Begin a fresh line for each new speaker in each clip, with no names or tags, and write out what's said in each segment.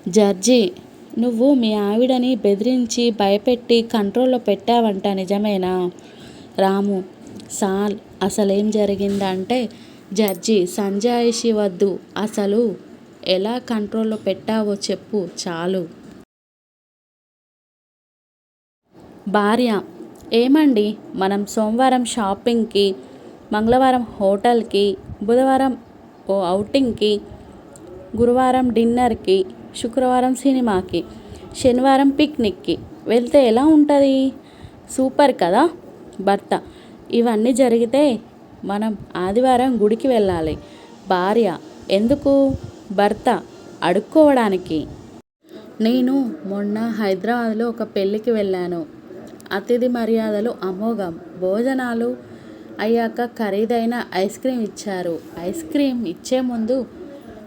Judge: నువ్వు మీ ఆవిడని బెదిరించి భయపెట్టి కంట్రోల్లో పెట్టావంట నిజమేనా? రాము: సాల్, అసలేం జరిగిందంటే జడ్జి: సంజాయిషి వద్దు, అసలు ఎలా కంట్రోల్లో పెట్టావో చెప్పు చాలు. భార్య: ఏమండి, మనం సోమవారం షాపింగ్కి, మంగళవారం హోటల్కి, బుధవారం ఓ ఔటింగ్కి, గురువారం డిన్నర్కి, శుక్రవారం సినిమాకి, శనివారం పిక్నిక్కి వెళ్తే ఎలా ఉంటుంది? సూపర్ కదా. భర్త: ఇవన్నీ జరిగితే మనం ఆదివారం గుడికి వెళ్ళాలి. భార్య: ఎందుకు? భర్త: అడుక్కోవడానికి. నేను మొన్న హైదరాబాద్లో ఒక పెళ్ళికి వెళ్ళాను. అతిథి మర్యాదలు అమోఘం. భోజనాలు అయ్యాక ఖరీదైన ఐస్ క్రీమ్ ఇచ్చారు. ఐస్ క్రీమ్ ఇచ్చే ముందు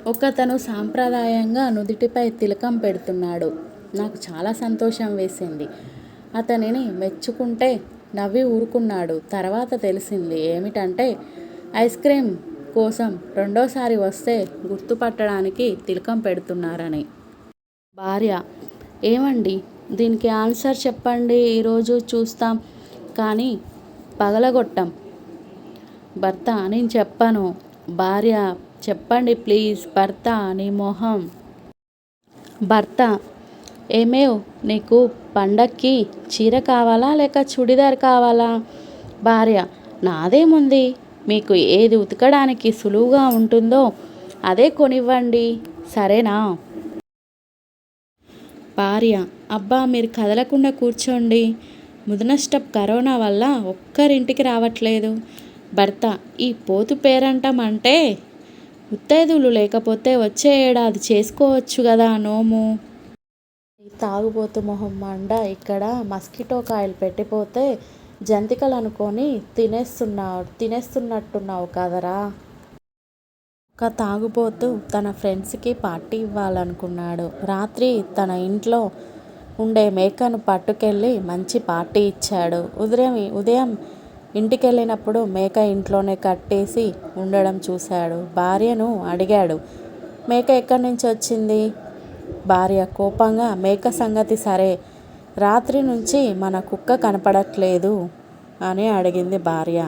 ఒకతను సాంప్రదాయంగా నుదిటిపై తిలకం పెడుతున్నాడు. నాకు చాలా సంతోషం వేసింది. అతనిని మెచ్చుకుంటే నవ్వి ఊరుకున్నాడు. తర్వాత తెలిసింది ఏమిటంటే ఐస్ క్రీమ్ కోసం రెండోసారి వస్తే గుర్తుపట్టడానికి తిలకం పెడుతున్నారని. భార్య: ఏమండి, దీనికి ఆన్సర్ చెప్పండి, ఈరోజు చూస్తాం కానీ పగలగొట్టం. భర్త: నేను చెప్పను. భార్య: చెప్పండి ప్లీజ్. భర్త: నీ మొహం. భర్త: ఏమేవ్, నీకు పండక్కి చీర కావాలా లేక చుడిదార్ కావాలా? భార్య: నాదేముంది, మీకు ఏది ఉతకడానికి సులువుగా ఉంటుందో అదే కొనివ్వండి, సరేనా? భార్య: అబ్బా, మీరు కదలకుండా కూర్చోండి, ముదనష్టపు కరోనా వల్ల ఒక్కరింటికి రావట్లేదు. భర్త: ఈ పోతు పేరంటం అంటే ముత్తైదువులు లేకపోతే వచ్చే ఏడాది చేసుకోవచ్చు కదా నోము. ఈ తాగుబోతు మొహం మండ ఇక్కడ మస్కిటో కాయలు పెట్టిపోతే జంతికలు అనుకొని తినేస్తున్నట్టున్నావు కదరా. ఒక తాగుబోతు తన ఫ్రెండ్స్కి పార్టీ ఇవ్వాలనుకున్నాడు. రాత్రి తన ఇంట్లో ఉండే మేకను పట్టుకెళ్ళి మంచి పార్టీ ఇచ్చాడు. ఉదయం ఇంటికెళ్ళినప్పుడు మేక ఇంట్లోనే కట్టేసి ఉండడం చూశాడు. భార్యను అడిగాడు, మేక ఎక్కడి నుంచి వచ్చింది? భార్య కోపంగా: మేక సంగతి సరే, రాత్రి నుంచి మన కుక్క కనపడట్లేదు అని అడిగింది భార్య.